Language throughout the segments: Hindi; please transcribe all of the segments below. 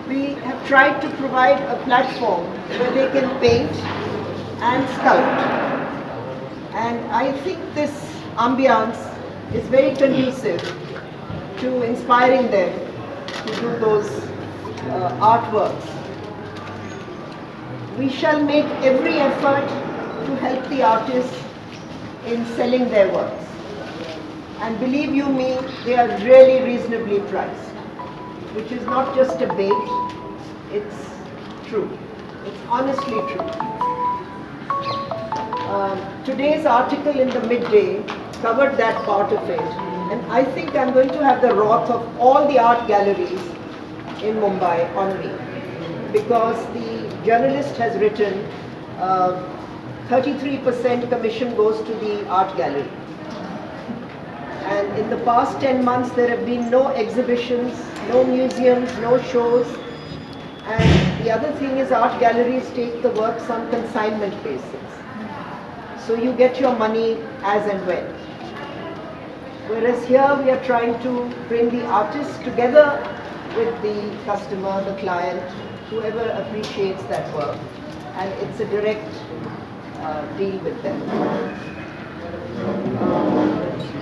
we have tried to provide a platform where they can paint and sculpt. And I think this ambience is very conducive to inspiring them to do those artworks. We shall make every effort to help the artists in selling their works. And believe you me, they are really reasonably priced, which is not just a bait, it's true. It's honestly true. Today's article in the Midday covered that part of it, and I think I'm going to have the wrath of all the art galleries in Mumbai on me, because the journalist has written 33% commission goes to the art gallery. And in the past 10 months, there have been no exhibitions, no museums, no shows. And the other thing is art galleries take the works on consignment basis. So you get your money as and when. Whereas here we are trying to bring the artists together with the customer, the client, whoever appreciates that work. And it's a direct deal with them.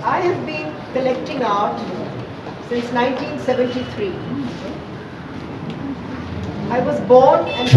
I have been collecting art since 1973. I was born and...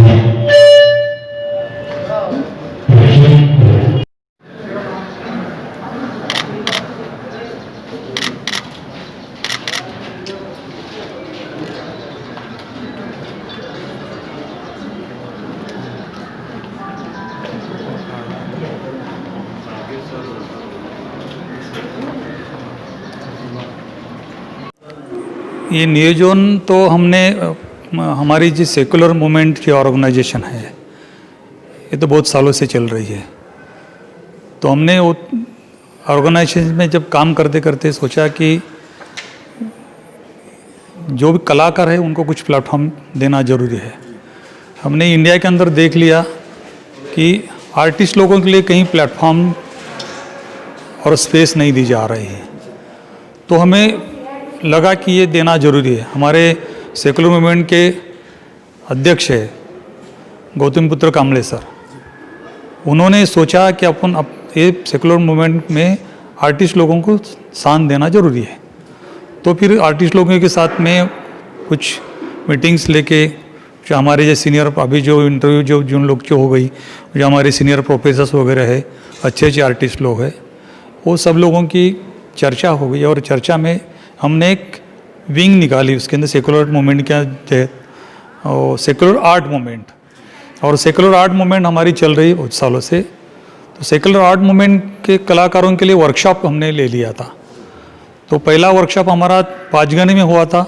ये नियोजन तो हमने हमारी जो सेकुलर मूवमेंट की ऑर्गेनाइजेशन है ये तो बहुत सालों से चल रही है। तो हमने वो ऑर्गेनाइजेशन में जब काम करते करते सोचा कि जो भी कलाकार है उनको कुछ प्लेटफॉर्म देना ज़रूरी है। हमने इंडिया के अंदर देख लिया कि आर्टिस्ट लोगों के लिए कहीं प्लेटफॉर्म और स्पेस नहीं दी जा रही है, तो हमें लगा कि ये देना ज़रूरी है। हमारे सेकुलर मूवमेंट के अध्यक्ष है गौतमपुत्र कामले सर, उन्होंने सोचा कि अपन ये सेकुलर मूवमेंट में आर्टिस्ट लोगों को स्थान देना ज़रूरी है। तो फिर आर्टिस्ट लोगों के साथ में कुछ मीटिंग्स लेके, जो हमारे जो सीनियर अभी जो इंटरव्यू जो जिन लोग जो हो गई, जो हमारे सीनियर प्रोफेसर्स वगैरह है, अच्छे अच्छे आर्टिस्ट लोग हैं, वो सब लोगों की चर्चा हो गई और चर्चा में हमने एक विंग निकाली। उसके अंदर सेकुलर मूवमेंट क्या है, और सेकुलर आर्ट मूवमेंट, और सेकुलर आर्ट मूवमेंट हमारी चल रही है बहुत सालों से। तो सेकुलर आर्ट मूवमेंट के कलाकारों के लिए वर्कशॉप हमने ले लिया था। तो पहला वर्कशॉप हमारा पाँचगनी में हुआ था।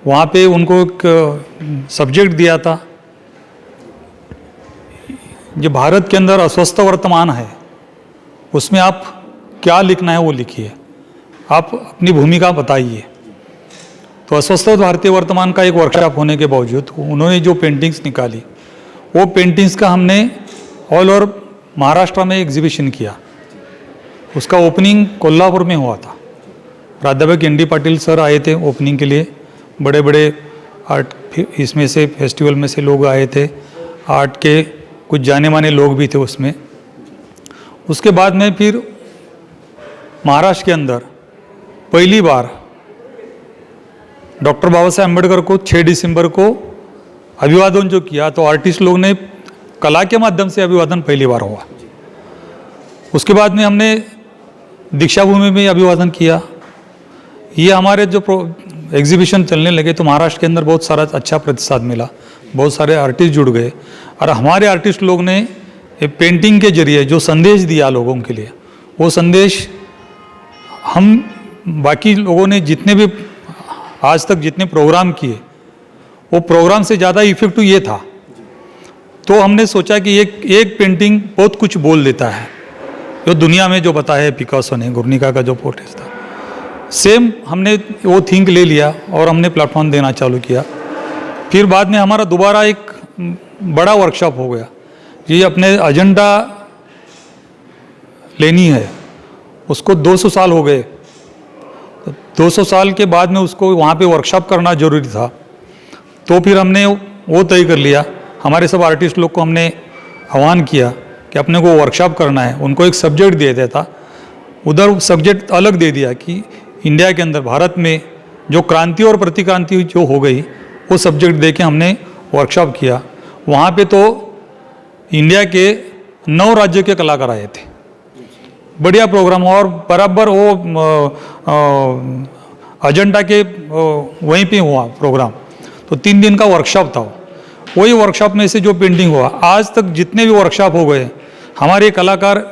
वहाँ पे उनको एक सब्जेक्ट दिया था, जो भारत के अंदर अस्वस्थ वर्तमान है उसमें आप क्या लिखना है वो लिखिए, आप अपनी भूमिका बताइए। तो अस्वस्थ भारतीय वर्तमान का एक वर्कशॉप होने के बावजूद उन्होंने जो पेंटिंग्स निकाली, वो पेंटिंग्स का हमने ऑल ओवर महाराष्ट्र में एग्जीबिशन किया। उसका ओपनिंग कोल्हापुर में हुआ था। प्राध्यापक एन डी पाटिल सर आए थे ओपनिंग के लिए, बड़े बड़े आर्ट इसमें से फेस्टिवल में से लोग आए थे, आर्ट के कुछ जाने माने लोग भी थे उसमें। उसके बाद में फिर महाराष्ट्र के अंदर पहली बार डॉक्टर बाबा साहेब अम्बेडकर को 6 दिसंबर को अभिवादन जो किया, तो आर्टिस्ट लोग ने कला के माध्यम से अभिवादन पहली बार हुआ। उसके बाद में हमने दीक्षा भूमि में अभिवादन किया। ये हमारे जो एग्जीबिशन चलने लगे तो महाराष्ट्र के अंदर बहुत सारा अच्छा प्रतिसाद मिला, बहुत सारे आर्टिस्ट जुड़ गए, और हमारे आर्टिस्ट लोग ने पेंटिंग के जरिए जो संदेश दिया लोगों के लिए, वो संदेश हम बाकी लोगों ने जितने भी आज तक जितने प्रोग्राम किए, वो प्रोग्राम से ज़्यादा इफेक्टिव ये था। तो हमने सोचा कि एक पेंटिंग बहुत कुछ बोल देता है, जो दुनिया में जो बताया है पिकासो ने, गुर्निका का जो पोर्ट्रेट था, सेम हमने वो थिंक ले लिया और हमने प्लेटफॉर्म देना चालू किया। फिर बाद में हमारा दोबारा एक बड़ा वर्कशॉप हो गया। ये अपने एजेंडा लेनी है, उसको 200 साल हो गए। 200 साल के बाद में उसको वहाँ पे वर्कशॉप करना जरूरी था। तो फिर हमने वो तय कर लिया, हमारे सब आर्टिस्ट लोग को हमने आह्वान किया कि अपने को वर्कशॉप करना है। उनको एक सब्जेक्ट दे देता, उधर सब्जेक्ट अलग दे दिया कि इंडिया के अंदर भारत में जो क्रांति और प्रतिक्रांति जो हो गई वो सब्जेक्ट दे के हमने वर्कशॉप किया। वहाँ पे तो इंडिया के 9 राज्यों के कलाकार आए थे। बढ़िया प्रोग्राम, और बराबर वो अजेंडा के वहीं पे हुआ प्रोग्राम। तो 3 दिन का वर्कशॉप था। वही वर्कशॉप में से जो पेंटिंग हुआ, आज तक जितने भी वर्कशॉप हो गए, हमारे कलाकार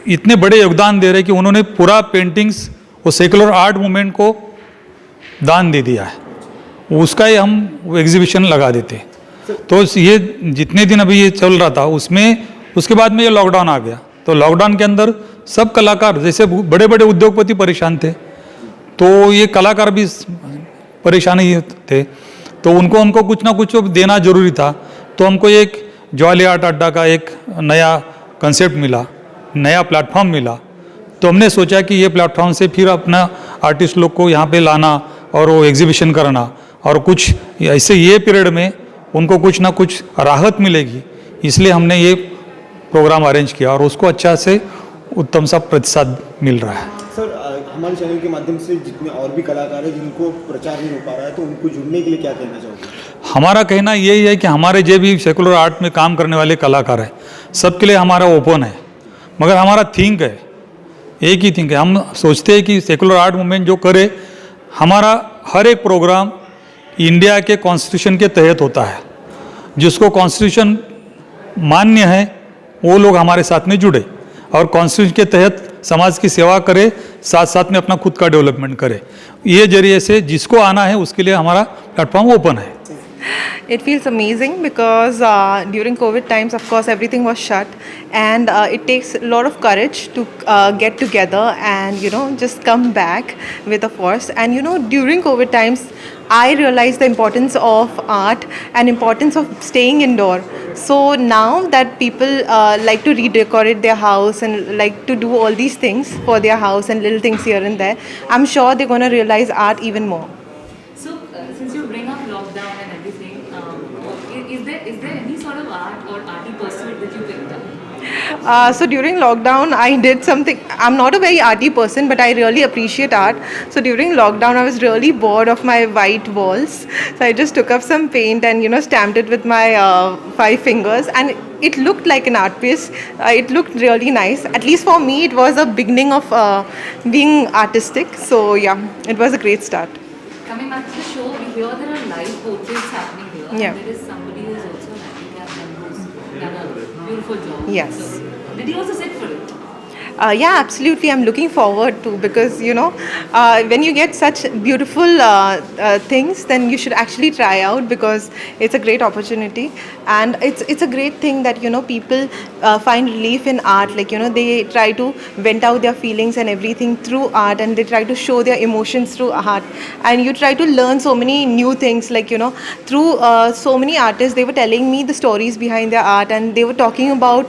इतने बड़े योगदान दे रहे कि उन्होंने पूरा पेंटिंग्स वो सेकुलर आर्ट मूवमेंट को दान दे दिया है। उसका ही हम एग्जीबिशन लगा देते। तो ये जितने दिन अभी ये चल रहा था उसमें, उसके बाद में ये लॉकडाउन आ गया। तो लॉकडाउन के अंदर सब कलाकार, जैसे बड़े बड़े उद्योगपति परेशान थे, तो ये कलाकार भी परेशान ही थे। तो उनको कुछ ना कुछ देना जरूरी था। तो हमको एक ज्वाली आर्ट अड्डा का एक नया कंसेप्ट मिला, नया प्लेटफॉर्म मिला। तो हमने सोचा कि ये प्लेटफॉर्म से फिर अपना आर्टिस्ट लोग को यहाँ पे लाना और वो एग्जीबिशन करना, और कुछ ऐसे ये पीरियड में उनको कुछ ना कुछ राहत मिलेगी, इसलिए हमने ये प्रोग्राम अरेंज किया और उसको अच्छा से उत्तम सा प्रतिसाद मिल रहा है। सर, हमारे चैनल के माध्यम से जितने और भी कलाकार हैं जिनको प्रचार नहीं हो पा रहा है, तो उनको जुड़ने के लिए क्या कहना चाहोगे? हमारा कहना यही है कि हमारे जो भी सेकुलर आर्ट में काम करने वाले कलाकार हैं, सबके लिए हमारा ओपन है। मगर हमारा थिंक है, एक ही थिंक है। हम सोचते हैं कि सेकुलर आर्ट मूवमेंट जो करे, हमारा हर एक प्रोग्राम इंडिया के कॉन्स्टिट्यूशन के तहत होता है। जिसको कॉन्स्टिट्यूशन मान्य है वो लोग हमारे साथ में जुड़े और कॉन्स्टिट्यूशन के तहत समाज की सेवा करे, साथ साथ में अपना खुद का डेवलपमेंट करे। ये जरिए से जिसको आना है उसके लिए हमारा प्लेटफॉर्म ओपन है। It feels amazing because during COVID times, of course, everything was shut, and it takes a lot of courage to get together and just come back with a force. And during COVID times, I realized the importance of art and importance of staying indoor. So now that people like to redecorate their house and like to do all these things for their house and little things here and there, I'm sure they're going to realize art even more. So, since you bring up lockdown and everything, is there any sort of art or arty pursuit that you picked up? So during lockdown, I did something. I'm not a very arty person, but I really appreciate art. So during lockdown, I was really bored of my white walls. So I just took up some paint and stamped it with my 5 fingers, and it looked like an art piece. It looked really nice. At least for me, it was a beginning of being artistic. So yeah, it was a great start. Coming back to the show, we hear there are live portraits happening here. Yeah. And there is somebody who is also an handicapped and who's done a beautiful job. Yes. So, did you also sit for it? Yeah, absolutely. I'm looking forward to, because when you get such beautiful things, then you should actually try out, because it's a great opportunity, and it's a great thing that people find relief in art. Like they try to vent out their feelings and everything through art, and they try to show their emotions through art, and you try to learn so many new things. Like through so many artists, they were telling me the stories behind their art, and they were talking about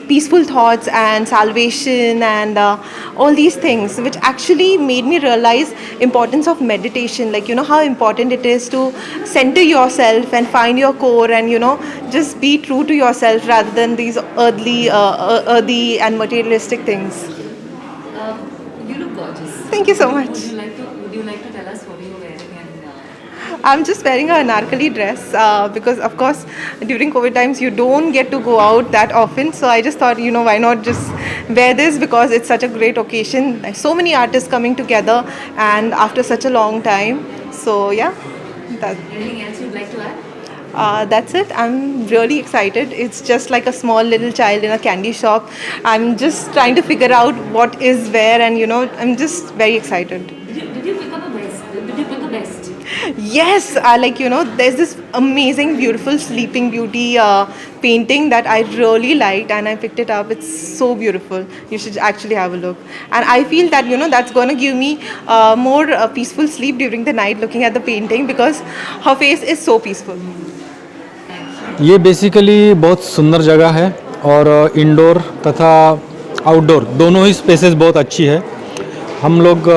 peaceful thoughts and salvation and all these things, which actually made me realize importance of meditation. Like how important it is to center yourself and find your core, and just be true to yourself rather than these earthly and materialistic things. You look gorgeous. Thank you so much. Would you like to tell us what you're wearing and I'm just wearing a anarkali dress because, of course, during COVID times you don't get to go out that often. So I just thought, why not just wear this, because it's such a great occasion. There's so many artists coming together, and after such a long time. So yeah, anything else you'd like to add? that's it. I'm really excited. It's just like a small little child in a candy shop. I'm just trying to figure out what is where, and I'm just very excited. Did you pick up a best? Did you pick a best? Yes, there's this amazing, beautiful Sleeping Beauty painting that I really liked, and I picked it up. It's so beautiful. You should actually have a look. And I feel that that's going to give me more peaceful sleep during the night, looking at the painting, because her face is so peaceful. ये बेसिकली बहुत सुंदर जगह है, और इंडोर तथा आउटडोर दोनों ही स्पेसेस बहुत अच्छी है। हम लोग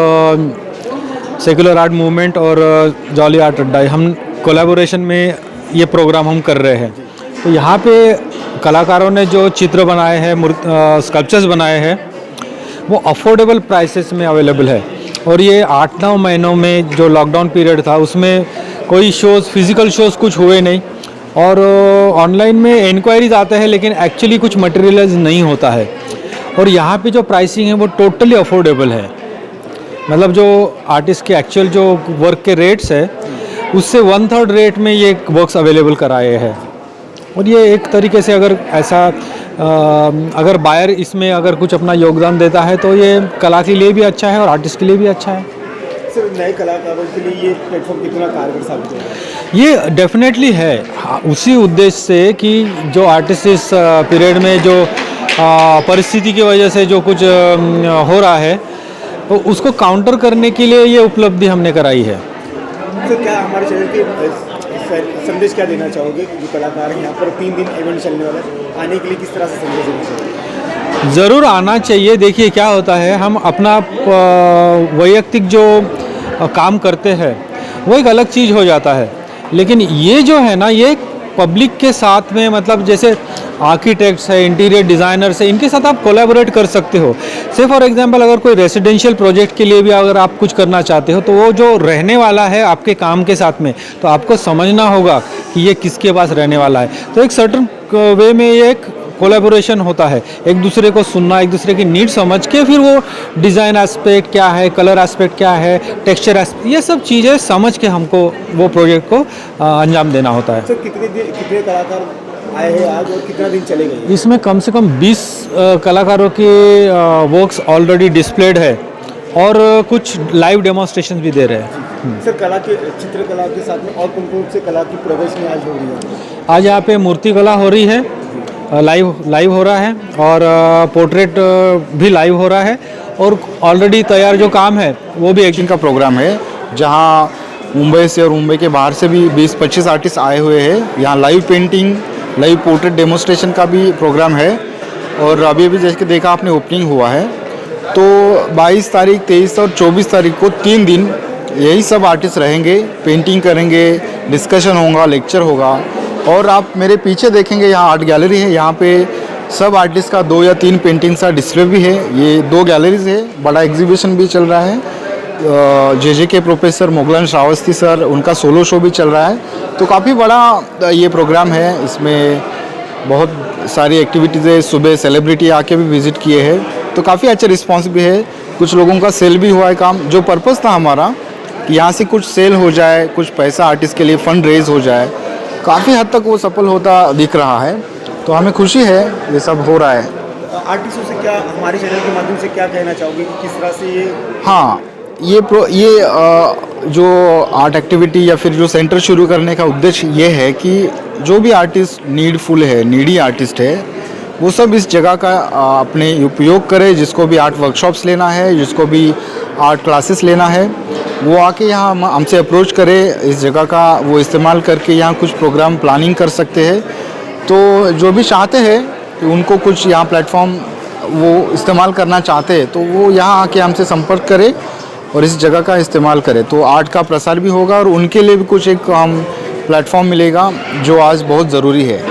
सेकुलर आर्ट मूवमेंट और जॉली आर्ट अड्डा, हम कोलैबोरेशन में ये प्रोग्राम हम कर रहे हैं। तो यहाँ पे कलाकारों ने जो चित्र बनाए हैं, स्कल्पचर्स बनाए हैं, वो अफोर्डेबल प्राइसेस में अवेलेबल है। और ये 8-9 महीनों में जो लॉकडाउन पीरियड था उसमें कोई शोज़, फिज़िकल शोज़ कुछ हुए नहीं, और ऑनलाइन में इंक्वायरीज आते हैं लेकिन एक्चुअली कुछ मटेरियलाइज नहीं होता है। और यहाँ पे जो प्राइसिंग है वो टोटली अफोर्डेबल है, मतलब जो आर्टिस्ट के एक्चुअल जो वर्क के रेट्स है उससे 1/3 रेट में ये वर्क्स अवेलेबल कराए हैं। और ये एक तरीके से अगर ऐसा अगर बायर इसमें अगर कुछ अपना योगदान देता है तो ये कला के लिए भी अच्छा है और आर्टिस्ट के लिए भी अच्छा है। सर, नए कलाकारों के लिए ये प्लेटफॉर्म कितना कारगर साबित होगा? ये डेफिनेटली है, उसी उद्देश्य से कि जो आर्टिस्ट इस पीरियड में जो परिस्थिति की वजह से जो कुछ हो रहा है तो उसको काउंटर करने के लिए ये उपलब्धि हमने कराई है। सर, क्या हमारे चैनल के संदेश क्या देना चाहोगे? जो कलाकार हैं यहाँ पर 3 दिन इवेंट चलने वाला है, आने के लिए किस तरह से संदेश देना चाहोगे? ज़रूर आना चाहिए। देखिए क्या होता है, हम अपना वैयक्तिक जो काम करते हैं वो एक अलग चीज़ हो जाता है, लेकिन ये जो है ना, ये पब्लिक के साथ में, मतलब जैसे आर्किटेक्ट्स है, इंटीरियर डिज़ाइनर्स है, इनके साथ आप कोलैबोरेट कर सकते हो। से फॉर एग्जांपल अगर कोई रेजिडेंशियल प्रोजेक्ट के लिए भी अगर आप कुछ करना चाहते हो तो वो जो रहने वाला है आपके काम के साथ में, तो आपको समझना होगा कि ये किसके पास रहने वाला है। तो एक सर्टन वे में ये एक कोलैबोरेशन होता है, एक दूसरे को सुनना, एक दूसरे की नीड समझ के फिर वो डिज़ाइन एस्पेक्ट क्या है, कलर एस्पेक्ट क्या है, टेक्सचर एस्पेक्ट, ये सब चीज़ें समझ के हमको वो प्रोजेक्ट को अंजाम देना होता है। सर, कितने कलाकार आए हैं आज और कितना दिन चलेंगे? इसमें कम से कम 20 कलाकारों के वर्क्स ऑलरेडी डिस्प्लेड है और कुछ लाइव डेमोन्स्ट्रेशन भी दे रहे हैं। सर, चित्रकला के साथ में और कौन से कला की प्रदर्शनी आज हो रही है? आज यहाँ पे मूर्ति कला हो रही है, लाइव हो रहा है, और पोर्ट्रेट भी लाइव हो रहा है, और ऑलरेडी तैयार जो काम है वो भी एक्टिंग का प्रोग्राम है, जहाँ मुंबई से और मुंबई के बाहर से भी 20-25 आर्टिस्ट आए हुए हैं। यहाँ live painting, live portrait demonstration का भी प्रोग्राम है। और अभी जैसे कि देखा आपने, ओपनिंग हुआ है, तो 22 तारीख, 23 और 24 तारीख को 3 दिन यही सब आर्टिस्ट रहेंगे, पेंटिंग करेंगे, डिस्कशन होगा, लेक्चर होगा। और आप मेरे पीछे देखेंगे, यहाँ आर्ट गैलरी है, यहाँ पे सब आर्टिस्ट का 2 या 3 पेंटिंग्स का डिस्प्ले भी है। ये 2 गैलरीज है, बड़ा एग्जीबिशन भी चल रहा है। जे के प्रोफेसर मोगलान श्रावस्ती सर, उनका सोलो शो भी चल रहा है। तो काफ़ी बड़ा ये प्रोग्राम है, इसमें बहुत सारी एक्टिविटीज़ है। सुबह सेलिब्रिटी आके भी विज़िट किए हैं, तो काफ़ी अच्छा रिस्पॉन्स भी है। कुछ लोगों का सेल भी हुआ है काम। जो पर्पज़ था हमारा कि यहाँ से कुछ सेल हो जाए, कुछ पैसा आर्टिस्ट के लिए फंड रेज हो जाए, काफ़ी हद तक वो सफल होता दिख रहा है। तो हमें खुशी है ये सब हो रहा है। आर्टिस्टों से क्या, हमारे चैनल के माध्यम से क्या कहना चाहोगे कि किस तरह से ये? हाँ, ये जो आर्ट एक्टिविटी या फिर जो सेंटर शुरू करने का उद्देश्य ये है कि जो भी आर्टिस्ट नीडी आर्टिस्ट है, वो सब इस जगह का अपने उपयोग करे। जिसको भी आर्ट वर्कशॉप्स लेना है, जिसको भी आर्ट क्लासेस लेना है, वो आके यहाँ हमसे अप्रोच करे। इस जगह का वो इस्तेमाल करके यहाँ कुछ प्रोग्राम प्लानिंग कर सकते हैं। तो जो भी चाहते हैं कि उनको कुछ यहाँ प्लेटफॉर्म वो इस्तेमाल करना चाहते हैं, तो वो यहाँ आके हमसे संपर्क करे और इस जगह का इस्तेमाल करें। तो आर्ट का प्रसार भी होगा और उनके लिए भी कुछ एक प्लेटफॉर्म मिलेगा, जो आज बहुत ज़रूरी है।